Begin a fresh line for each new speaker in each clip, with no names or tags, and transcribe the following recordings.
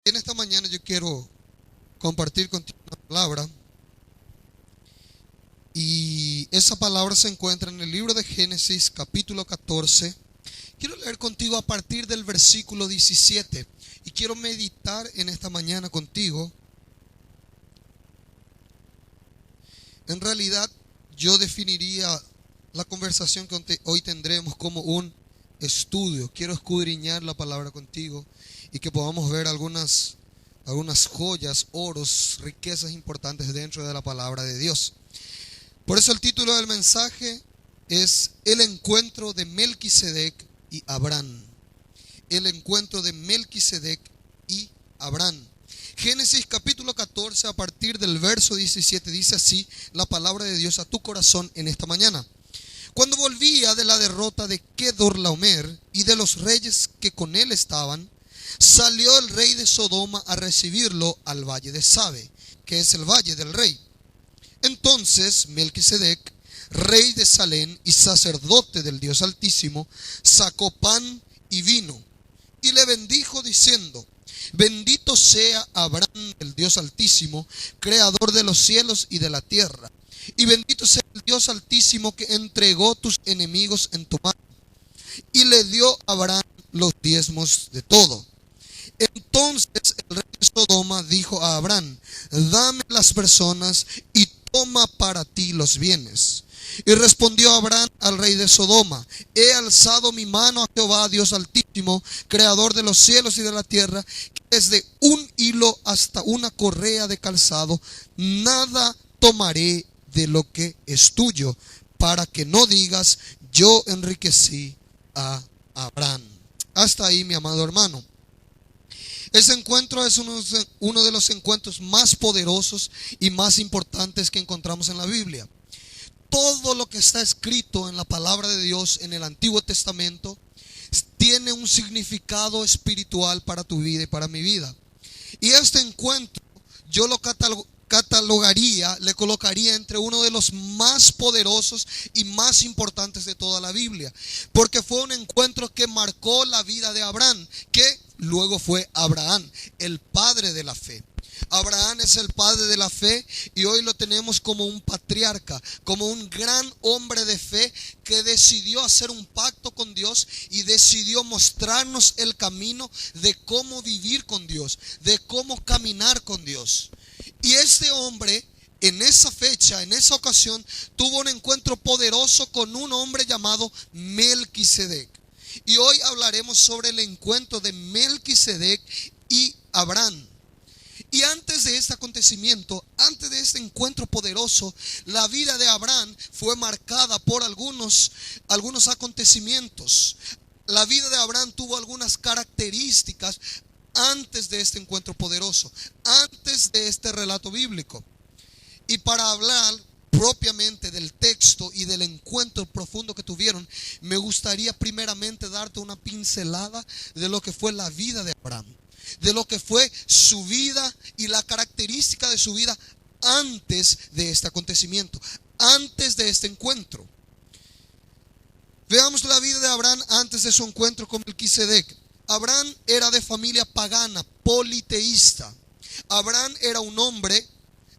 En esta mañana yo quiero compartir contigo una palabra y esa palabra se encuentra en el libro de Génesis capítulo 14. Quiero leer contigo a partir del versículo 17 y quiero meditar en esta mañana contigo. En realidad yo definiría la conversación que hoy tendremos como un estudio. Quiero escudriñar la palabra contigo y que podamos ver algunas joyas, oros, riquezas importantes dentro de la palabra de Dios. Por eso el título del mensaje es El encuentro de Melquisedec y Abraham. El encuentro de Melquisedec y Abraham. Génesis capítulo 14 a partir del verso 17 dice así la palabra de Dios a tu corazón en esta mañana. Cuando volvía de la derrota de Kedorlaomer y de los reyes que con él estaban, salió el rey de Sodoma a recibirlo al valle de Sabe, que es el valle del rey. Entonces Melquisedec, rey de Salem y sacerdote del Dios Altísimo, sacó pan y vino y le bendijo diciendo: Bendito sea Abraham, el Dios Altísimo, creador de los cielos y de la tierra, y bendito sea el Dios Altísimo que entregó tus enemigos en tu mano. Y le dio a Abraham los diezmos de todo. Entonces el rey de Sodoma dijo a Abraham: Dame las personas y toma para ti los bienes. Y respondió Abraham al rey de Sodoma: He alzado mi mano a Jehová, Dios Altísimo, creador de los cielos y de la tierra, que desde un hilo hasta una correa de calzado, nada tomaré de lo que es tuyo, para que no digas: yo enriquecí a Abraham. Hasta ahí, mi amado hermano. Ese encuentro es uno de los encuentros más poderosos y más importantes que encontramos en la Biblia. Todo lo que está escrito en la palabra de Dios en el Antiguo Testamento tiene un significado espiritual para tu vida y para mi vida. Y este encuentro yo lo catalogaría, le colocaría entre uno de los más poderosos y más importantes de toda la Biblia, porque fue un encuentro que marcó la vida de Abraham, que luego fue Abraham, el padre de la fe. Abraham es el padre de la fe y hoy lo tenemos como un patriarca, como un gran hombre de fe que decidió hacer un pacto con Dios y decidió mostrarnos el camino de cómo vivir con Dios, de cómo caminar con Dios. Y este hombre en esa fecha, en esa ocasión, tuvo un encuentro poderoso con un hombre llamado Melquisedec. Y hoy hablaremos sobre el encuentro de Melquisedec y Abraham. Y antes de este acontecimiento, antes de este encuentro poderoso, la vida de Abraham fue marcada por algunos acontecimientos. La vida de Abraham tuvo algunas características antes de este encuentro poderoso, antes de este relato bíblico. Y para hablar propiamente del texto y del encuentro profundo que tuvieron, me gustaría primeramente darte una pincelada de lo que fue la vida de Abraham, de lo que fue su vida y la característica de su vida antes de este acontecimiento, antes de este encuentro. Veamos la vida de Abraham antes de su encuentro con Melquisedec. Abraham era de familia pagana, politeísta. Abraham era un hombre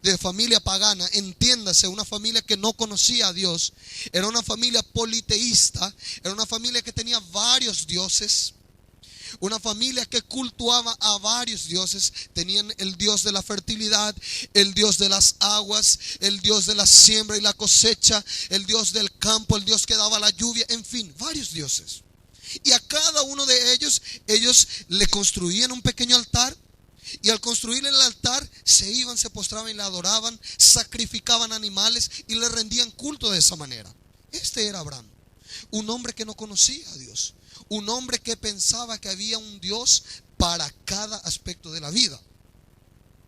de familia pagana, entiéndase, una familia que no conocía a Dios. Era una familia politeísta, era una familia que tenía varios dioses. Una familia que cultuaba a varios dioses. Tenían el Dios de la fertilidad, el Dios de las aguas, el Dios de la siembra y la cosecha, el Dios del campo, el Dios que daba la lluvia, en fin, varios dioses. Y a cada uno de ellos le construían un pequeño altar. Y al construir el altar se iban, se postraban y le adoraban, sacrificaban animales y le rendían culto de esa manera. Este era Abraham, un hombre que no conocía a Dios, un hombre que pensaba que había un Dios para cada aspecto de la vida.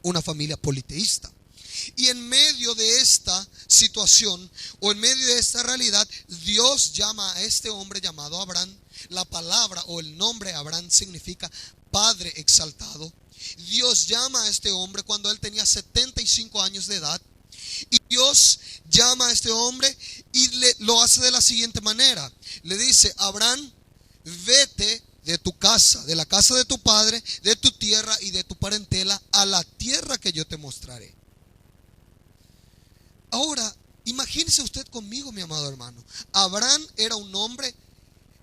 Una familia politeísta. Y en medio de esta situación o en medio de esta realidad, Dios llama a este hombre llamado Abraham. La palabra o el nombre Abraham significa Padre exaltado. Dios llama a este hombre cuando él tenía 75 años de edad. Y Dios llama a este hombre y lo hace de la siguiente manera. Le dice: Abraham, vete de tu casa, de la casa de tu padre, de tu tierra y de tu parentela, a la tierra que yo te mostraré. Ahora, imagínese usted conmigo, mi amado hermano. Abraham era un hombre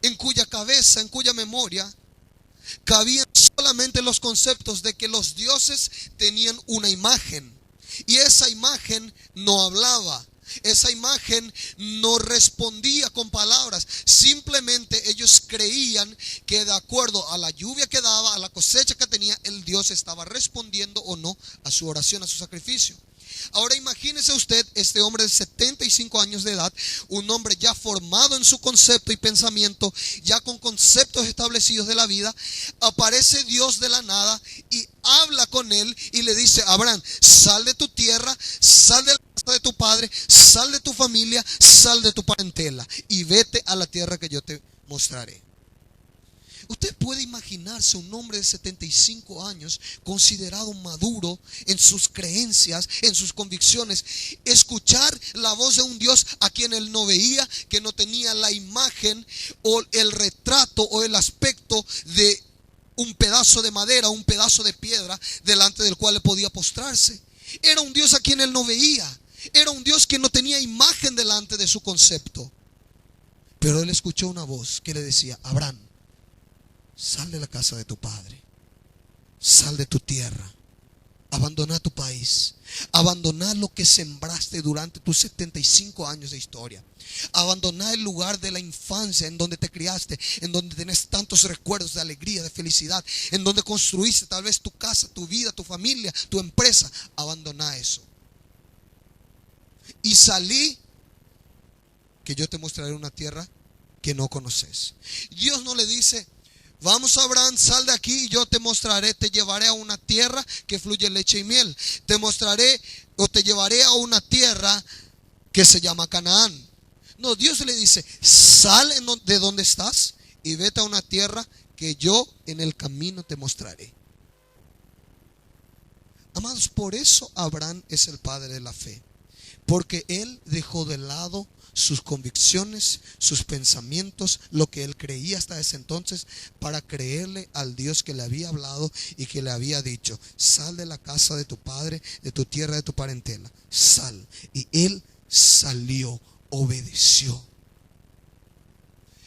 en cuya cabeza, en cuya memoria, cabían solamente los conceptos de que los dioses tenían una imagen. Y esa imagen no hablaba. Esa imagen no respondía con palabras. Simplemente ellos creían que de acuerdo a la lluvia que daba, a la cosecha que tenía, el Dios estaba respondiendo o no a su oración, a su sacrificio. Ahora imagínese usted este hombre de 75 años de edad, un hombre ya formado en su concepto y pensamiento, ya con conceptos establecidos de la vida. Aparece Dios de la nada y habla con él y le dice: Abraham, sal de tu tierra, sal de la casa de tu padre, sal de tu familia, sal de tu parentela y vete a la tierra que yo te mostraré. Usted puede imaginarse un hombre de 75 años, considerado maduro en sus creencias, en sus convicciones, escuchar la voz de un Dios a quien él no veía, que no tenía la imagen o el retrato o el aspecto de un pedazo de madera, un pedazo de piedra delante del cual le podía postrarse. Era un Dios a quien él no veía, era un Dios que no tenía imagen delante de su concepto. Pero él escuchó una voz que le decía: Abraham, sal de la casa de tu padre, sal de tu tierra, abandona tu país, abandona lo que sembraste durante tus 75 años de historia, abandona el lugar de la infancia en donde te criaste, en donde tenés tantos recuerdos de alegría, de felicidad, en donde construiste tal vez tu casa, tu vida, tu familia, tu empresa. Abandona eso y salí, que yo te mostraré una tierra que no conoces. Dios no le dice: vamos, Abraham, sal de aquí y yo te mostraré, te llevaré a una tierra que fluye leche y miel. Te mostraré o te llevaré a una tierra que se llama Canaán. No, Dios le dice: sal de donde estás y vete a una tierra que yo en el camino te mostraré. Amados, por eso Abraham es el padre de la fe. Porque él dejó de lado sus convicciones, sus pensamientos, lo que él creía hasta ese entonces, para creerle al Dios que le había hablado y que le había dicho: sal de la casa de tu padre, de tu tierra, de tu parentela, sal. Y él salió, obedeció.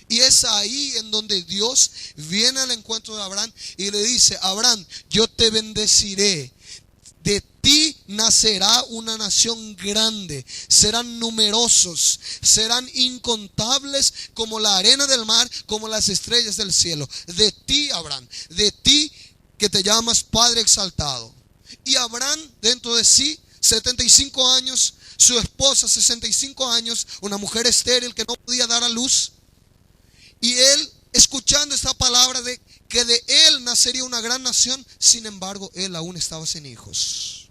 Y es ahí en donde Dios viene al encuentro de Abraham y le dice: Abraham, yo te bendeciré. De ti nacerá una nación grande, serán numerosos, serán incontables como la arena del mar, como las estrellas del cielo. De ti, Abraham, de ti que te llamas Padre exaltado. Y Abraham, dentro de sí, 75 años, su esposa 65 años, una mujer estéril que no podía dar a luz. Y él, escuchando esta palabra de que de él nacería una gran nación, sin embargo, él aún estaba sin hijos.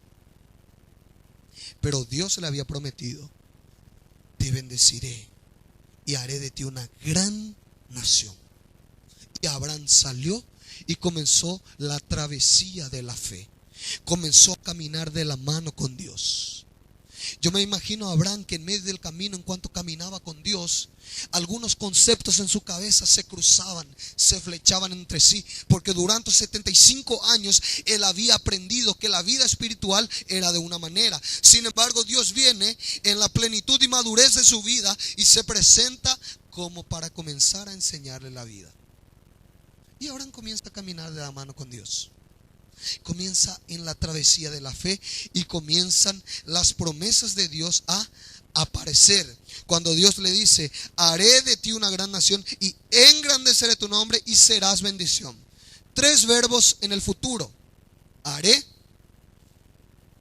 Pero Dios le había prometido: te bendeciré y haré de ti una gran nación. Y Abraham salió y comenzó la travesía de la fe. Comenzó a caminar de la mano con Dios. Yo me imagino a Abraham que en medio del camino, en cuanto caminaba con Dios, algunos conceptos en su cabeza se cruzaban, se flechaban entre sí, porque durante 75 años él había aprendido que la vida espiritual era de una manera. Sin embargo, Dios viene en la plenitud y madurez de su vida y se presenta como para comenzar a enseñarle la vida. Y Abraham comienza a caminar de la mano con Dios. Comienza en la travesía de la fe y comienzan las promesas de Dios a aparecer. Cuando Dios le dice: haré de ti una gran nación y engrandeceré tu nombre y serás bendición. 3 verbos en el futuro: haré,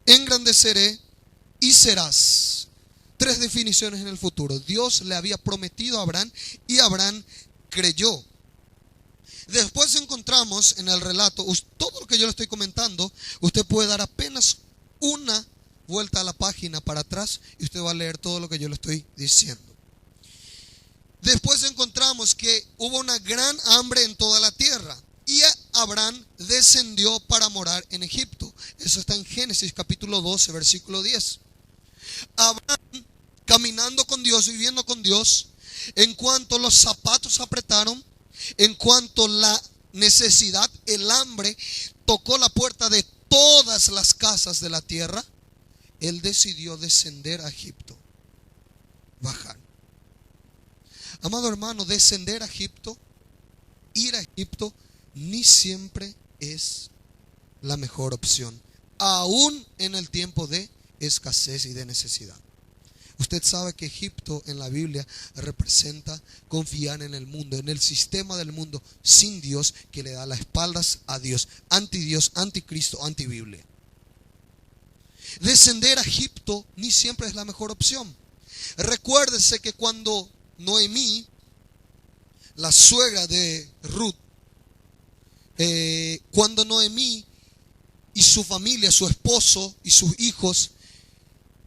engrandeceré y serás. 3 definiciones en el futuro. Dios le había prometido a Abraham y Abraham creyó. Después encontramos en el relato, todo lo que yo le estoy comentando, usted puede dar apenas una vuelta a la página para atrás y usted va a leer todo lo que yo le estoy diciendo. Después encontramos que hubo una gran hambre en toda la tierra y Abraham descendió para morar en Egipto. Eso está en Génesis capítulo 12, versículo 10. Abraham, caminando con Dios, viviendo con Dios, en cuanto los zapatos apretaron, en cuanto la necesidad, el hambre, tocó la puerta de todas las casas de la tierra, él decidió descender a Egipto, bajar. Amado hermano, descender a Egipto, ir a Egipto, ni siempre es la mejor opción, aún en el tiempo de escasez y de necesidad. Usted sabe que Egipto en la Biblia representa confiar en el mundo, en el sistema del mundo sin Dios, que le da las espaldas a Dios, anticristo, antibiblia. Descender a Egipto ni siempre es la mejor opción. Recuérdese que cuando Noemí, la suegra de Ruth, cuando Noemí y su familia, su esposo y sus hijos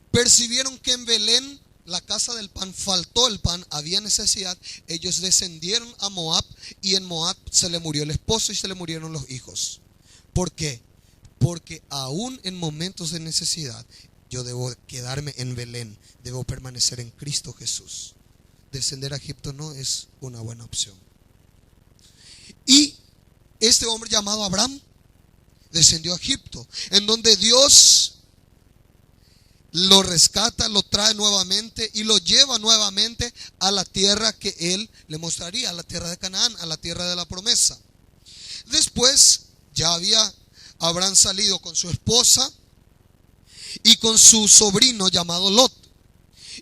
percibieron que en Belén, la casa del pan, faltó el pan, había necesidad, ellos descendieron a Moab, y en Moab se le murió el esposo y se le murieron los hijos. ¿Por qué? Porque aún en momentos de necesidad yo debo quedarme en Belén, debo permanecer en Cristo Jesús. Descender a Egipto no es una buena opción. Y este hombre llamado Abraham descendió a Egipto, en donde Dios lo rescata, lo trae nuevamente y lo lleva nuevamente a la tierra que él le mostraría, a la tierra de Canaán, a la tierra de la promesa. Después ya había Abraham salido con su esposa y con su sobrino llamado Lot.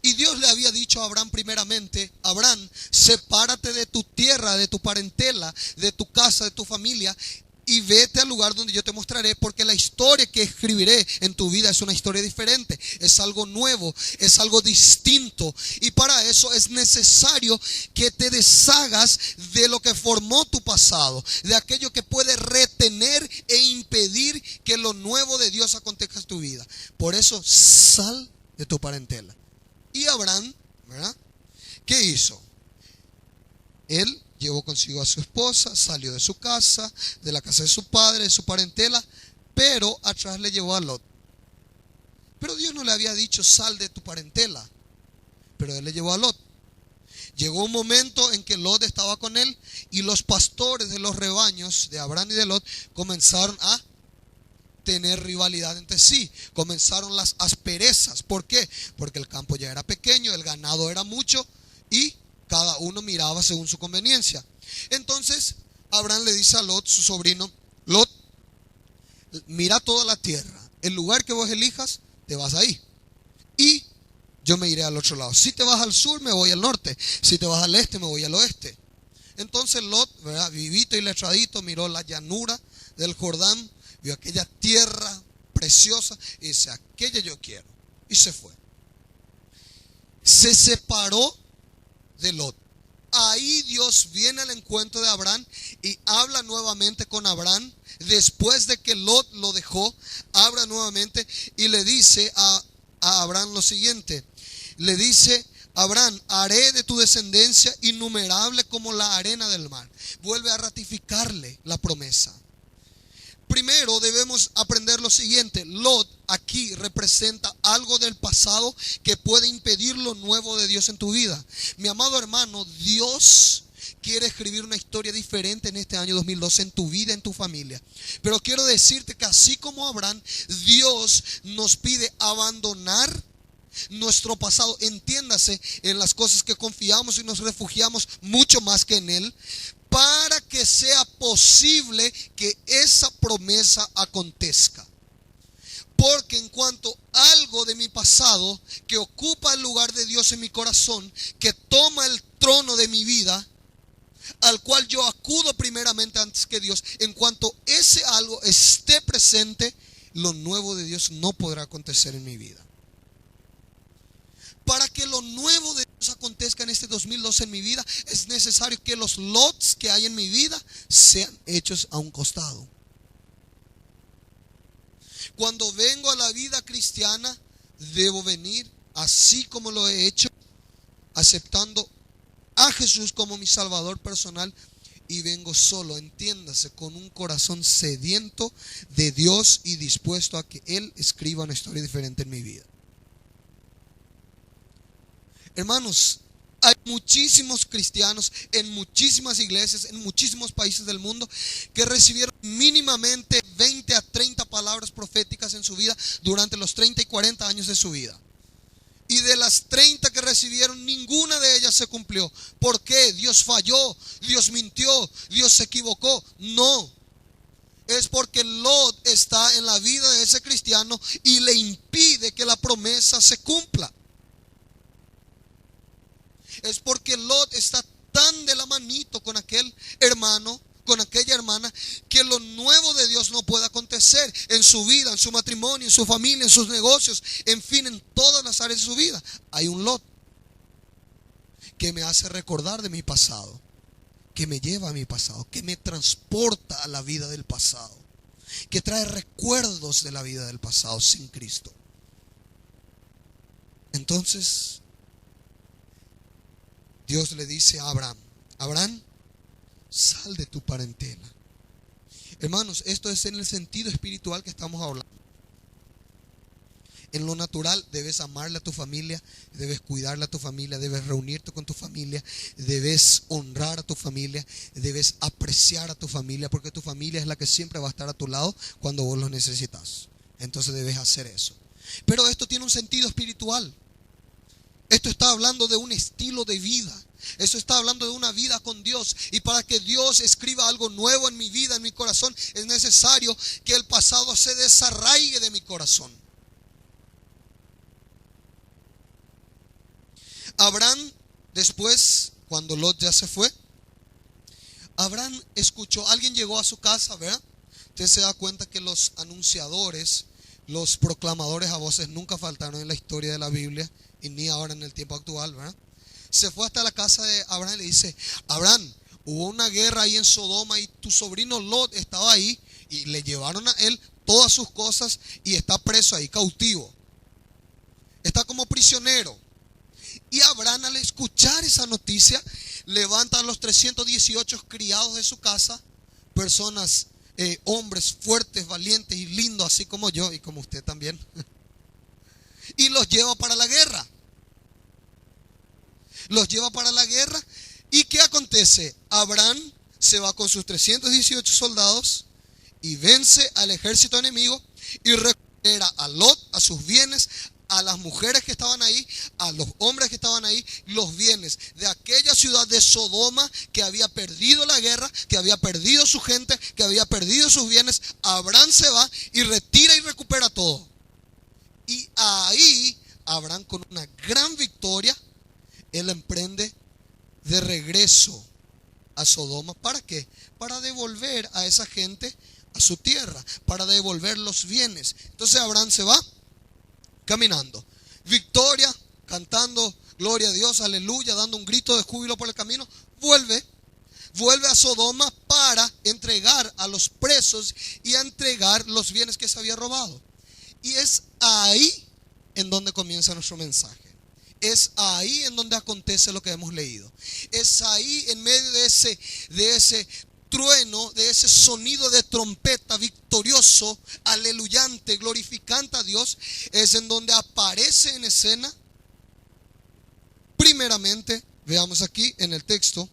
Y Dios le había dicho a Abraham primeramente: Abraham, sepárate de tu tierra, de tu parentela, de tu casa, de tu familia, y vete al lugar donde yo te mostraré, porque la historia que escribiré en tu vida es una historia diferente, es algo nuevo, es algo distinto. Y para eso es necesario que te deshagas de lo que formó tu pasado, de aquello que puede retener e impedir que lo nuevo de Dios acontezca en tu vida. Por eso sal de tu parentela. Y Abraham, ¿verdad?, ¿qué hizo? Él llevó consigo a su esposa, salió de su casa, de la casa de su padre, de su parentela, pero atrás le llevó a Lot. Pero Dios no le había dicho: sal de tu parentela, pero él le llevó a Lot. Llegó un momento en que Lot estaba con él, y los pastores de los rebaños de Abraham y de Lot comenzaron a tener rivalidad entre sí. Comenzaron las asperezas. ¿Por qué? Porque el campo ya era pequeño, el ganado era mucho, y cada uno miraba según su conveniencia. Entonces Abraham le dice a Lot, su sobrino: Lot, mira toda la tierra, el lugar que vos elijas, te vas ahí, y yo me iré al otro lado. Si te vas al sur, me voy al norte. Si te vas al este, me voy al oeste. Entonces Lot, ¿verdad?, vivito y letradito, miró la llanura del Jordán, vio aquella tierra preciosa y dice: aquella yo quiero. Y se fue. Se separó de Lot. Ahí Dios viene al encuentro de Abraham y habla nuevamente con Abraham. Después de que Lot lo dejó, habla nuevamente y le dice a Abraham lo siguiente. Le dice: Abraham, haré de tu descendencia innumerable como la arena del mar. Vuelve a ratificarle la promesa. Primero debemos aprender lo siguiente: Lot aquí representa algo del pasado que puede impedir lo nuevo de Dios en tu vida. Mi amado hermano, Dios quiere escribir una historia diferente en este año 2012 en tu vida, en tu familia. Pero quiero decirte que así como Abraham, Dios nos pide abandonar nuestro pasado, entiéndase, en las cosas que confiamos y nos refugiamos mucho más que en Él, para que sea posible que esa promesa acontezca. Porque en cuanto algo de mi pasado que ocupa el lugar de Dios en mi corazón, que toma el trono de mi vida, al cual yo acudo primeramente antes que Dios, en cuanto ese algo esté presente, lo nuevo de Dios no podrá acontecer en mi vida. Para que lo nuevo de Dios acontezca en este 2012 en mi vida, es necesario que los lots que hay en mi vida sean hechos a un costado. Cuando vengo a la vida cristiana, debo venir así como lo he hecho, aceptando a Jesús como mi Salvador personal, y vengo solo, entiéndase, con un corazón sediento de Dios y dispuesto a que Él escriba una historia diferente en mi vida. Hermanos, Hay muchísimos cristianos en muchísimas iglesias, en muchísimos países del mundo, que recibieron mínimamente 20 a 30 palabras proféticas en su vida durante los 30 y 40 años de su vida. Y de las 30 que recibieron, ninguna de ellas se cumplió. ¿Por qué? Dios falló, Dios mintió, Dios se equivocó. No. Es porque Lot está en la vida de ese cristiano y le impide que la promesa se cumpla. Es porque Lot está tan de la manito con aquel hermano, con aquella hermana, que lo nuevo de Dios no puede acontecer en su vida, en su matrimonio, en su familia, en sus negocios, en fin, en todas las áreas de su vida. Hay un Lot que me hace recordar de mi pasado, que me lleva a mi pasado, que me transporta a la vida del pasado, que trae recuerdos de la vida del pasado sin Cristo. Entonces Dios le dice a Abraham: Abraham, sal de tu parentela. Hermanos, esto es en el sentido espiritual que estamos hablando. En lo natural debes amarle a tu familia, debes cuidarle a tu familia, debes reunirte con tu familia, debes honrar a tu familia, debes apreciar a tu familia, porque tu familia es la que siempre va a estar a tu lado cuando vos los necesitas. Entonces debes hacer eso. Pero esto tiene un sentido espiritual. Esto está hablando de un estilo de vida. Eso está hablando de una vida con Dios. Y para que Dios escriba algo nuevo en mi vida, en mi corazón, es necesario que el pasado se desarraigue de mi corazón. Abraham, después, cuando Lot ya se fue, Abraham escuchó, alguien llegó a su casa, ¿verdad? Usted se da cuenta que los anunciadores, los proclamadores a voces nunca faltaron en la historia de la Biblia y ni ahora en el tiempo actual, ¿verdad? Se fue hasta la casa de Abraham y le dice: Abraham, hubo una guerra ahí en Sodoma y tu sobrino Lot estaba ahí y le llevaron a él todas sus cosas y está preso ahí, cautivo. Está como prisionero. Y Abraham, al escuchar esa noticia, levanta a los 318 criados de su casa, personas, hombres fuertes, valientes y lindos, así como yo y como usted también, y los lleva para la guerra. Los lleva para la guerra. ¿Y qué acontece? Abraham se va con sus 318 soldados y vence al ejército enemigo y recupera a Lot, a sus bienes, a las mujeres que estaban ahí, a los hombres que estaban ahí, los bienes de aquella ciudad de Sodoma que había perdido la guerra, que había perdido su gente, que había perdido sus bienes. Abraham se va y retira y recupera todo. Y ahí Abraham, con una gran victoria, él emprende de regreso a Sodoma. ¿Para qué? Para devolver a esa gente a su tierra, para devolver los bienes. Entonces Abraham se va caminando, victoria, cantando gloria a Dios, aleluya, dando un grito de júbilo por el camino. Vuelve a Sodoma para entregar a los presos y a entregar los bienes que se había robado. Y es ahí en donde comienza nuestro mensaje. Es ahí en donde acontece lo que hemos leído. Es ahí, en medio de ese trueno, de ese sonido de trompeta victorioso, aleluyante, glorificante a Dios, es en donde aparece en escena, primeramente, veamos aquí en el texto,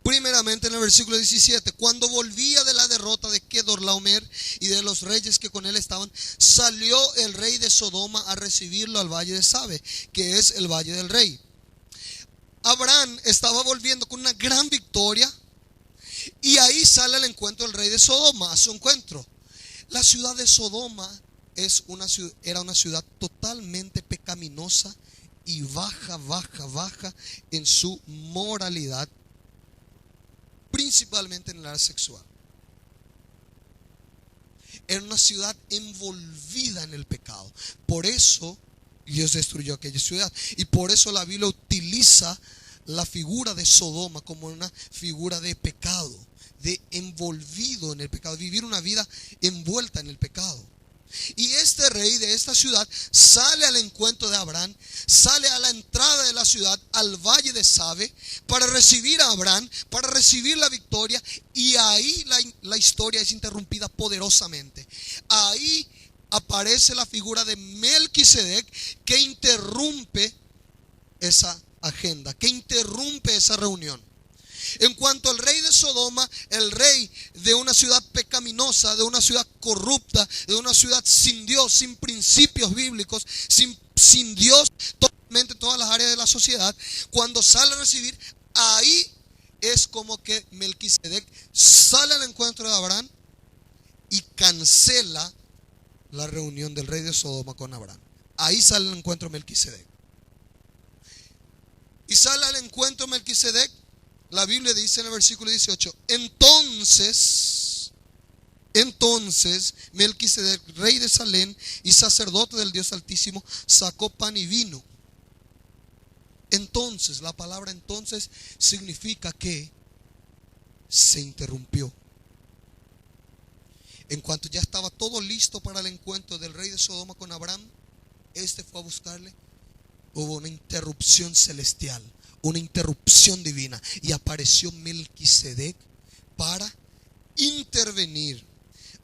primeramente en el versículo 17, cuando volvía de la derrota de Kedorlaomer y de los reyes que con él estaban, salió el rey de Sodoma a recibirlo al valle de Sabe, que es el valle del rey. Abraham estaba volviendo con una gran victoria y ahí sale al encuentro el rey de Sodoma, a su encuentro. La ciudad de Sodoma era una ciudad totalmente pecaminosa y baja en su moralidad, principalmente en el área sexual. Era una ciudad envolvida en el pecado. Por eso Dios destruyó aquella ciudad. Y por eso la Biblia utiliza la figura de Sodoma como una figura de pecado, de envolvido en el pecado, vivir una vida envuelta en el pecado. Y este rey de esta ciudad sale al encuentro de Abraham, sale a la entrada de la ciudad, al valle de Sabe, para recibir a Abraham, para recibir la victoria. Y ahí la historia es interrumpida poderosamente. Ahí aparece la figura de Melquisedec, que interrumpe esa agenda, que interrumpe esa reunión. En cuanto al rey de Sodoma, el rey de una ciudad pecaminosa, de una ciudad corrupta, de una ciudad sin Dios, sin principios bíblicos, sin Dios totalmente en todas las áreas de la sociedad, cuando sale a recibir, ahí es como que Melquisedec sale al encuentro de Abraham y cancela la reunión del rey de Sodoma con Abraham. Ahí sale al encuentro de Melquisedec. Y sale al encuentro de Melquisedec. La Biblia dice en el versículo 18, entonces Melquisedec, rey de Salem y sacerdote del Dios Altísimo, sacó pan y vino. Entonces, la palabra entonces significa que se interrumpió. En cuanto ya estaba todo listo para el encuentro del rey de Sodoma con Abraham, este fue a buscarle. Hubo una interrupción celestial, una interrupción divina, y apareció Melquisedec para intervenir.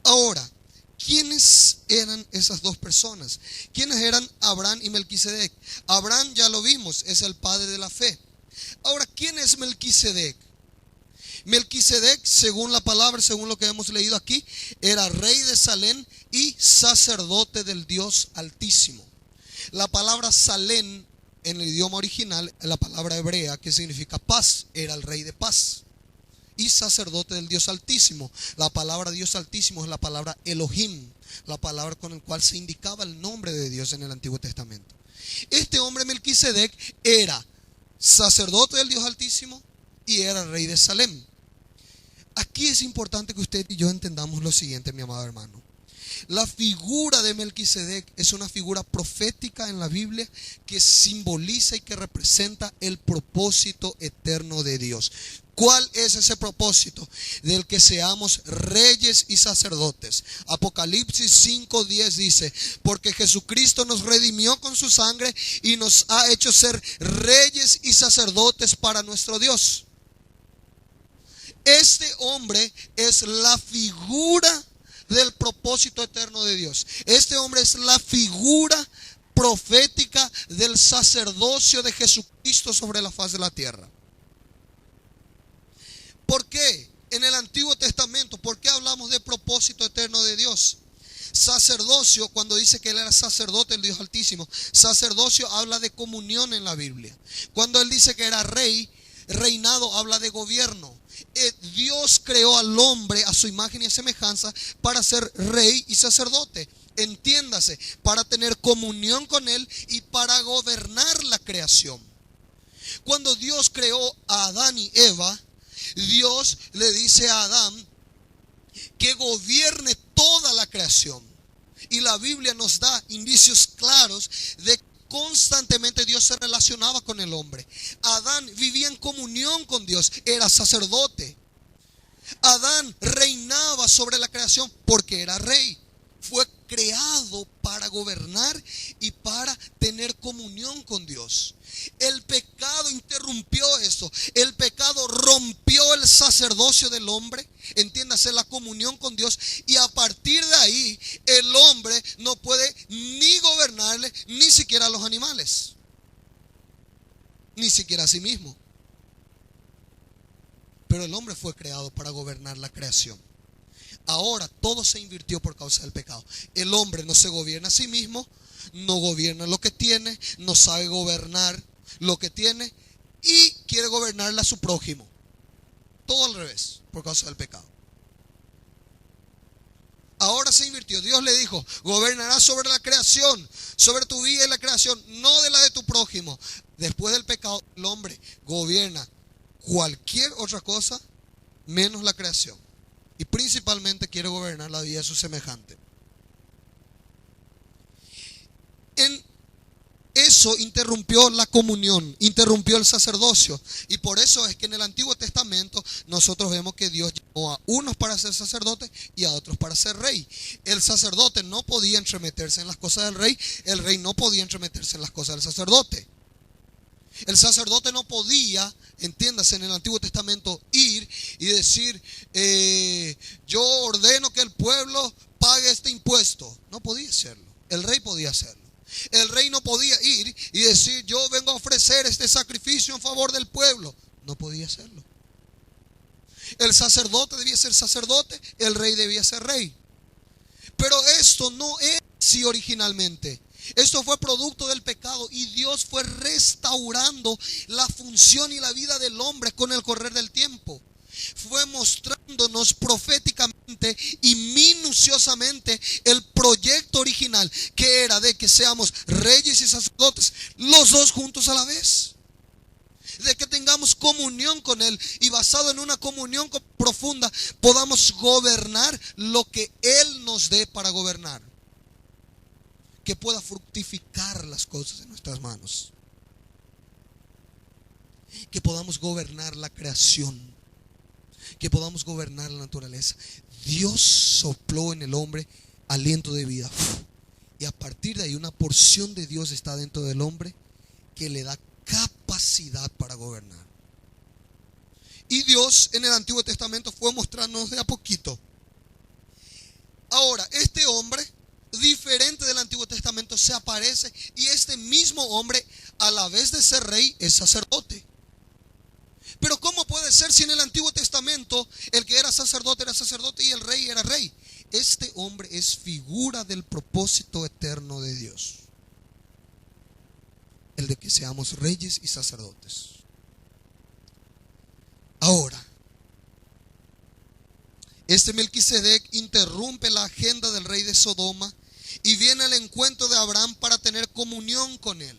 Ahora, ¿quiénes eran esas dos personas? ¿Quiénes eran Abraham y Melquisedec? Abraham, ya lo vimos, es el padre de la fe. Ahora, ¿quién es Melquisedec? Melquisedec, según la palabra, según lo que hemos leído aquí, era rey de Salem y sacerdote del Dios Altísimo. La palabra Salem en el idioma original, la palabra hebrea que significa paz, era el rey de paz. Y sacerdote del Dios Altísimo. La palabra Dios Altísimo es la palabra Elohim, la palabra con la cual se indicaba el nombre de Dios en el Antiguo Testamento. Este hombre Melquisedec era sacerdote del Dios Altísimo y era rey de Salem. Aquí es importante que usted y yo entendamos lo siguiente, mi amado hermano. La figura de Melquisedec es una figura profética en la Biblia que simboliza y que representa el propósito eterno de Dios. ¿Cuál es ese propósito? Del que seamos reyes y sacerdotes. Apocalipsis 5:10 dice, porque Jesucristo nos redimió con su sangre y nos ha hecho ser reyes y sacerdotes para nuestro Dios. Este hombre es la figura del propósito eterno de Dios. Este hombre es la figura profética del sacerdocio de Jesucristo sobre la faz de la tierra. ¿Por qué? En el Antiguo Testamento, ¿por qué hablamos de propósito eterno de Dios? Sacerdocio, cuando dice que él era sacerdote del Dios Altísimo, sacerdocio habla de comunión en la Biblia. Cuando él dice que era rey, reinado habla de gobierno. Dios creó al hombre a su imagen y a semejanza para ser rey y sacerdote. Entiéndase, para tener comunión con él y para gobernar la creación. Cuando Dios creó a Adán y Eva, Dios le dice a Adán que gobierne toda la creación. Y la Biblia nos da indicios claros de que constantemente Dios se relacionaba con el hombre. Adán vivía en comunión con Dios, era sacerdote. Adán reinaba sobre la creación porque era rey. Fue creado para gobernar y para tener comunión con Dios. El pecado interrumpió eso. El pecado rompió el sacerdocio del hombre. Entiéndase, la comunión con Dios. Y a partir de ahí, el hombre no puede ni gobernarle, ni siquiera a los animales, ni siquiera a sí mismo. Pero el hombre fue creado para gobernar la creación. Ahora todo se invirtió por causa del pecado. El hombre no se gobierna a sí mismo, no gobierna lo que tiene, no sabe gobernar lo que tiene y quiere gobernarle a su prójimo. Todo al revés, por causa del pecado. Ahora se invirtió. Dios le dijo, gobernarás sobre la creación, sobre tu vida y la creación, no de la de tu prójimo. Después del pecado, el hombre gobierna cualquier otra cosa menos la creación. Y principalmente quiere gobernar la vida de su semejante. En eso interrumpió la comunión, interrumpió el sacerdocio. Y por eso es que en el Antiguo Testamento nosotros vemos que Dios llamó a unos para ser sacerdotes y a otros para ser rey. El sacerdote no podía entremeterse en las cosas del rey, el rey no podía entremeterse en las cosas del sacerdote. El sacerdote no podía, entiéndase, en el Antiguo Testamento ir y decir, yo ordeno que el pueblo pague este impuesto. No podía hacerlo. El rey podía hacerlo. El rey no podía ir y decir: yo vengo a ofrecer este sacrificio en favor del pueblo. No podía hacerlo. El sacerdote debía ser sacerdote, el rey debía ser rey. Pero esto no es así originalmente. Esto fue producto del pecado y Dios fue restaurando la función y la vida del hombre con el correr del tiempo. Fue mostrándonos proféticamente y minuciosamente el proyecto original, que era de que seamos reyes y sacerdotes, los dos juntos a la vez. De que tengamos comunión con Él y basado en una comunión profunda podamos gobernar lo que Él nos dé para gobernar. Que pueda fructificar las cosas en nuestras manos. Que podamos gobernar la creación. Que podamos gobernar la naturaleza. Dios sopló en el hombre aliento de vida. Y a partir de ahí una porción de Dios está dentro del hombre que le da capacidad para gobernar. Y Dios en el Antiguo Testamento fue mostrándonos de a poquito. Ahora, este hombre, diferente del Antiguo Testamento, se aparece y este mismo hombre, a la vez de ser rey, es sacerdote. Pero ¿cómo puede ser si en el Antiguo Testamento el que era sacerdote y el rey era rey? Este hombre es figura del propósito eterno de Dios, el de que seamos reyes y sacerdotes. Ahora, este Melquisedec interrumpe la agenda del rey de Sodoma y viene al encuentro de Abraham para tener comunión con él.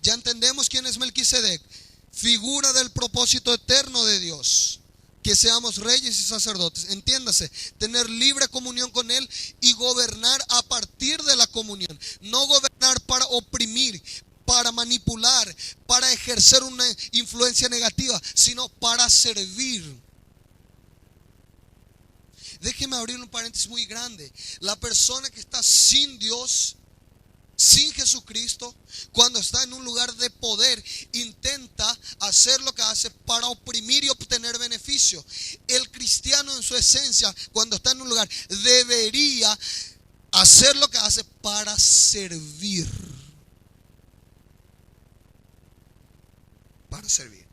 Ya entendemos quién es Melquisedec, figura del propósito eterno de Dios, que seamos reyes y sacerdotes. Entiéndase, tener libre comunión con Él y gobernar a partir de la comunión. No gobernar para oprimir, para manipular, para ejercer una influencia negativa, sino para servir. Déjeme abrir un paréntesis muy grande. La persona que está sin Dios, sin Jesucristo, cuando está en un lugar de poder, intenta hacer lo que hace para oprimir y obtener beneficio. El cristiano en su esencia, cuando está en un lugar, debería hacer lo que hace para servir. Para servir,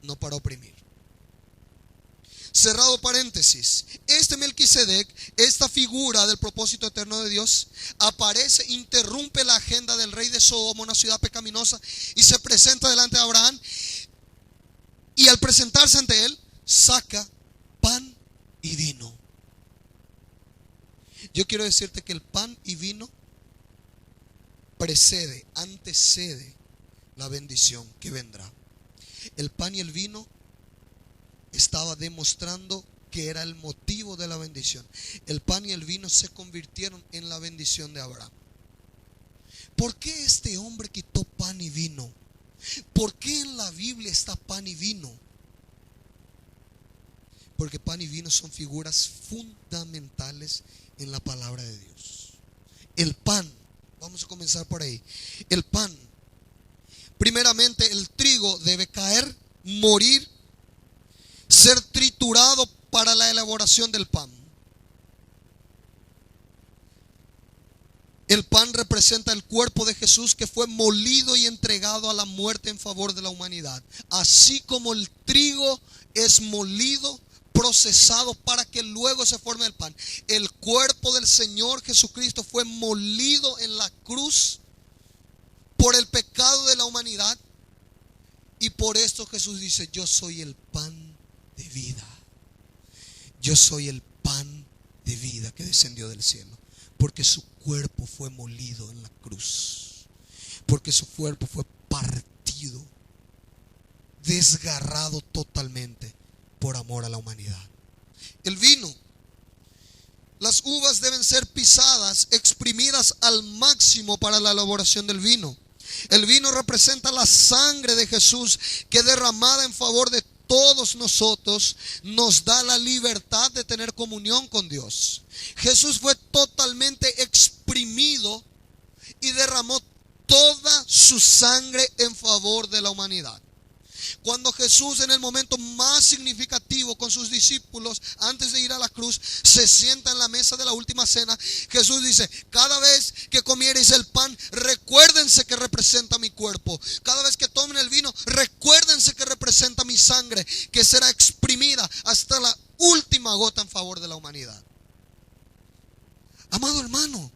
no para oprimir. Cerrado paréntesis. Este Melquisedec, esta figura del propósito eterno de Dios, aparece, interrumpe la agenda del rey de Sodoma, una ciudad pecaminosa, y se presenta delante de Abraham. Y al presentarse ante él, saca pan y vino. Yo quiero decirte que el pan y vino antecede la bendición que vendrá. El pan y el vino estaba demostrando que era el motivo de la bendición. El pan y el vino se convirtieron en la bendición de Abraham. ¿Por qué este hombre quitó pan y vino? ¿Por qué en la Biblia está pan y vino? Porque pan y vino son figuras fundamentales en la palabra de Dios. El pan, vamos a comenzar por ahí. El pan, primeramente el trigo debe caer, morir, ser triturado para la elaboración del pan. El pan representa el cuerpo de Jesús que fue molido y entregado a la muerte en favor de la humanidad. Así como el trigo es molido, procesado para que luego se forme el pan. El cuerpo del Señor Jesucristo fue molido en la cruz por el pecado de la humanidad. Y por esto Jesús dice: yo soy el pan de vida. Yo soy el pan de vida que descendió del cielo. Porque su cuerpo fue molido en la cruz. Porque su cuerpo fue partido, desgarrado totalmente por amor a la humanidad. El vino. Las uvas deben ser pisadas, exprimidas al máximo para la elaboración del vino. El vino representa la sangre de Jesús que derramada en favor de todos nosotros nos da la libertad de tener comunión con Dios. Jesús fue totalmente exprimido y derramó toda su sangre en favor de la humanidad. Cuando Jesús, en el momento más significativo con sus discípulos, antes de ir a la cruz, se sienta en la mesa de la última cena, Jesús dice: cada vez que comiereis el pan, recuérdense que representa mi cuerpo. Cada vez que tomen el vino, recuérdense que representa mi sangre, que será exprimida hasta la última gota en favor de la humanidad. Amado hermano,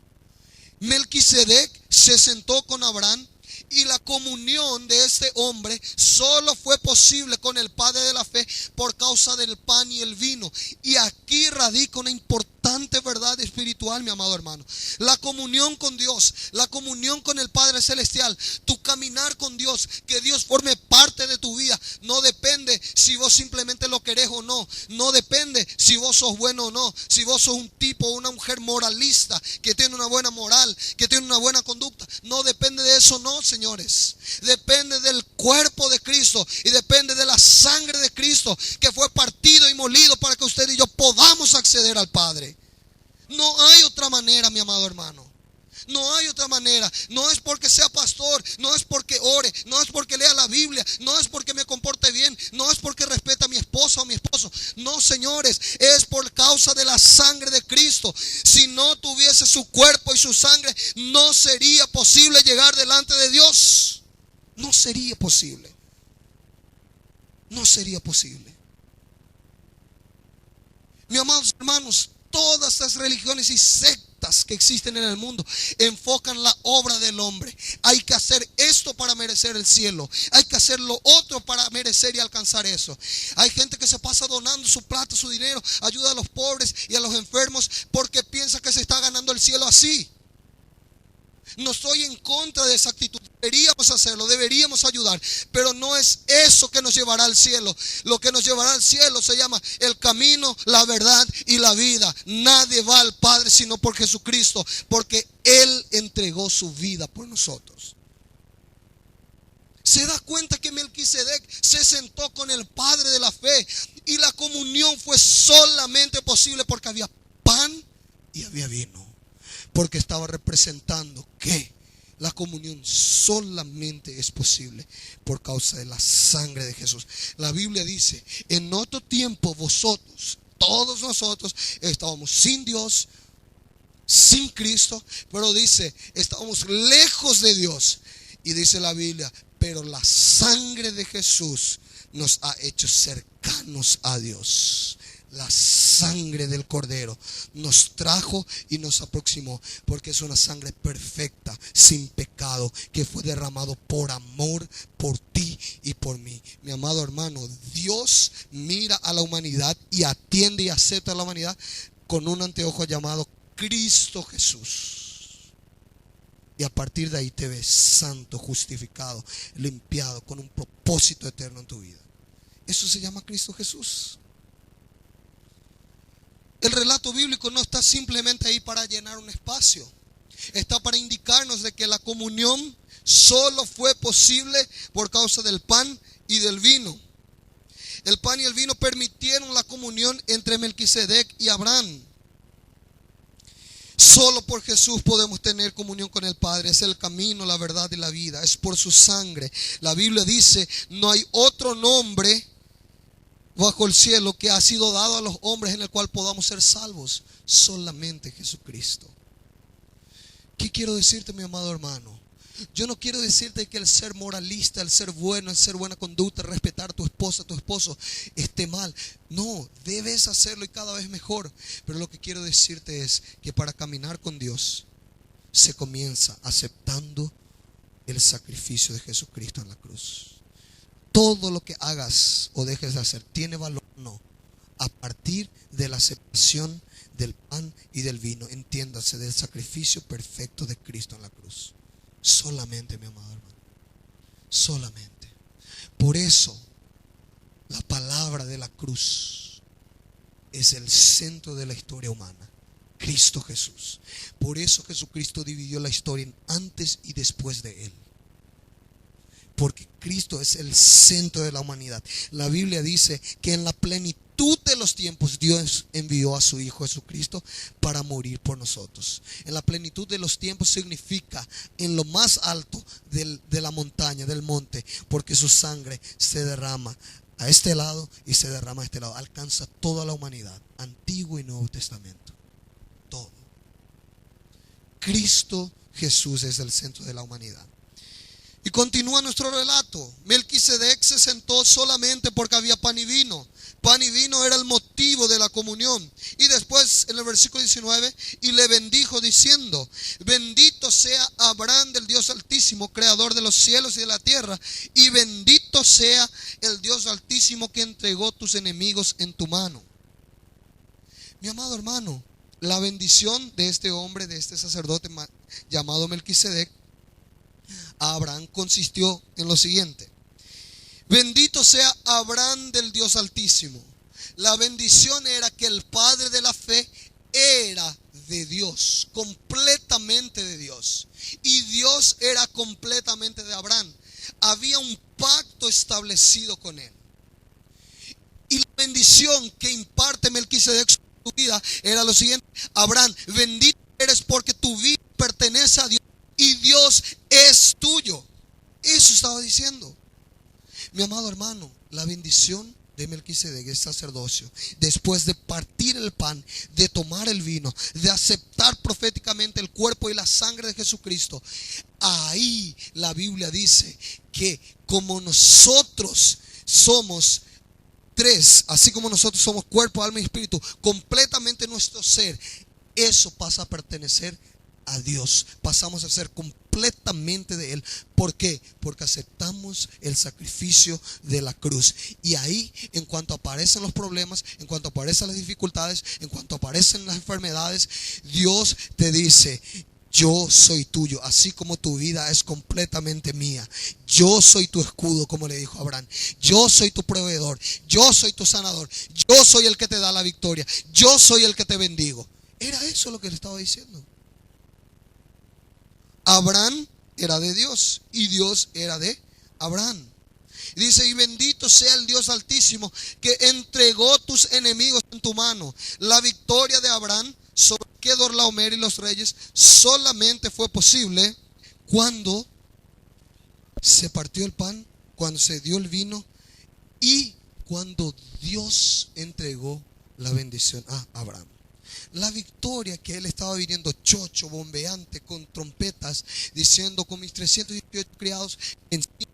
Melquisedec se sentó con Abraham, y la comunión de este hombre solo fue posible con el padre de la fe por causa del pan y el vino. Y aquí radica una importante verdad espiritual, mi amado hermano. La comunión con Dios, la comunión con el Padre Celestial, tu caminar con Dios, que Dios forme parte de tu vida, no depende si vos simplemente lo querés o no. No depende si vos sos bueno o no. Si vos sos un tipo o una mujer moralista, que tiene una buena moral, que tiene una buena conducta. No depende de eso, no, señores. Depende del cuerpo de Cristo y depende de la sangre de Cristo, que fue partido y molido para que usted y yo podamos acceder al Padre. No hay otra manera, mi amado hermano. No hay otra manera. No es porque sea pastor, no es porque ore, no es porque lea la Biblia, no es porque me comporte bien, no es porque respete a mi esposa o mi esposo. No, señores, es por causa de la sangre de Cristo. Si no tuviese su cuerpo y su sangre, no sería posible llegar delante de Dios. No sería posible. No sería posible. Mis amados hermanos, todas las religiones y sectas que existen en el mundo enfocan la obra del hombre. Hay que hacer esto para merecer el cielo. Hay que hacer lo otro para merecer y alcanzar eso. Hay gente que se pasa donando su plata, su dinero, ayuda a los pobres y a los enfermos porque piensa que se está ganando el cielo así. No estoy en contra de esa actitud. Deberíamos hacerlo, deberíamos ayudar, pero no es eso que nos llevará al cielo. Lo que nos llevará al cielo se llama el camino, la verdad y la vida. Nadie va al Padre sino por Jesucristo, porque Él entregó su vida por nosotros. Se da cuenta que Melquisedec se sentó con el Padre de la fe, y la comunión fue solamente posible porque había pan y había vino. Porque estaba representando que la comunión solamente es posible por causa de la sangre de Jesús. La Biblia dice: en otro tiempo vosotros, todos nosotros, estábamos sin Dios, sin Cristo, pero dice, estábamos lejos de Dios. Y dice la Biblia: pero la sangre de Jesús nos ha hecho cercanos a Dios. La sangre del Cordero nos trajo y nos aproximó, porque es una sangre perfecta, sin pecado, que fue derramado por amor, por ti y por mí. Mi amado hermano, Dios mira a la humanidad y atiende y acepta a la humanidad con un anteojo llamado Cristo Jesús. Y a partir de ahí te ves santo, justificado, limpiado, con un propósito eterno en tu vida. Eso se llama Cristo Jesús. El relato bíblico no está simplemente ahí para llenar un espacio. Está para indicarnos de que la comunión solo fue posible por causa del pan y del vino. El pan y el vino permitieron la comunión entre Melquisedec y Abraham. Solo por Jesús podemos tener comunión con el Padre. Es el camino, la verdad y la vida. Es por su sangre. La Biblia dice: no hay otro nombre bajo el cielo que ha sido dado a los hombres en el cual podamos ser salvos. Solamente Jesucristo. ¿Qué quiero decirte, mi amado hermano? Yo no quiero decirte que el ser moralista, el ser bueno, el ser buena conducta, respetar a tu esposa, a tu esposo, esté mal. No, debes hacerlo y cada vez mejor. Pero lo que quiero decirte es que para caminar con Dios se comienza aceptando el sacrificio de Jesucristo en la cruz. Todo lo que hagas o dejes de hacer tiene valor o no a partir de la aceptación del pan y del vino. Entiéndase, del sacrificio perfecto de Cristo en la cruz. Solamente, mi amado hermano, solamente. Por eso la palabra de la cruz es el centro de la historia humana. Cristo Jesús. Por eso Jesucristo dividió la historia en antes y después de Él. Porque Cristo es el centro de la humanidad. La Biblia dice que en la plenitud plenitud de los tiempos, Dios envió a su Hijo Jesucristo para morir por nosotros. En la plenitud de los tiempos significa en lo más alto de la montaña, del monte, porque su sangre se derrama a este lado y se derrama a este lado. Alcanza toda la humanidad, Antiguo y Nuevo Testamento, todo. Cristo Jesús es el centro de la humanidad. Y continúa nuestro relato. Melquisedec se sentó solamente porque había pan y vino. Pan y vino era el motivo de la comunión. Y después en el versículo 19, y le bendijo diciendo: bendito sea Abraham del Dios Altísimo, creador de los cielos y de la tierra, y bendito sea el Dios Altísimo que entregó tus enemigos en tu mano. Mi amado hermano, la bendición de este hombre, de este sacerdote llamado Melquisedec, a Abraham consistió en lo siguiente: bendito sea Abraham del Dios Altísimo. La bendición era que el padre de la fe era de Dios, completamente de Dios, y Dios era completamente de Abraham. Había un pacto establecido con él, y la bendición que imparte Melquisedec sobre tu vida era lo siguiente: Abraham, bendito eres porque tu vida pertenece a Dios y Dios es tuyo. Eso estaba diciendo. Mi amado hermano, la bendición de Melquisedec, el sacerdocio, después de partir el pan, de tomar el vino, de aceptar proféticamente el cuerpo y la sangre de Jesucristo, ahí la Biblia dice que como nosotros somos tres, así como nosotros somos cuerpo, alma y espíritu, completamente nuestro ser, eso pasa a pertenecer a Dios. Pasamos a ser completamente de Él. ¿Por qué? Porque aceptamos el sacrificio de la cruz. Y ahí, en cuanto aparecen los problemas, en cuanto aparecen las dificultades, en cuanto aparecen las enfermedades, Dios te dice: yo soy tuyo, así como tu vida es completamente mía. Yo soy tu escudo, como le dijo Abraham. Yo soy tu proveedor. Yo soy tu sanador. Yo soy el que te da la victoria. Yo soy el que te bendigo. Era eso lo que le estaba diciendo. Abraham era de Dios y Dios era de Abraham. Dice: y bendito sea el Dios Altísimo que entregó tus enemigos en tu mano. La victoria de Abraham sobre Kedorlaomer y los reyes solamente fue posible cuando se partió el pan, cuando se dio el vino y cuando Dios entregó la bendición a Abraham. La victoria que él estaba viniendo chocho, bombeante, con trompetas, diciendo: con mis 318 criados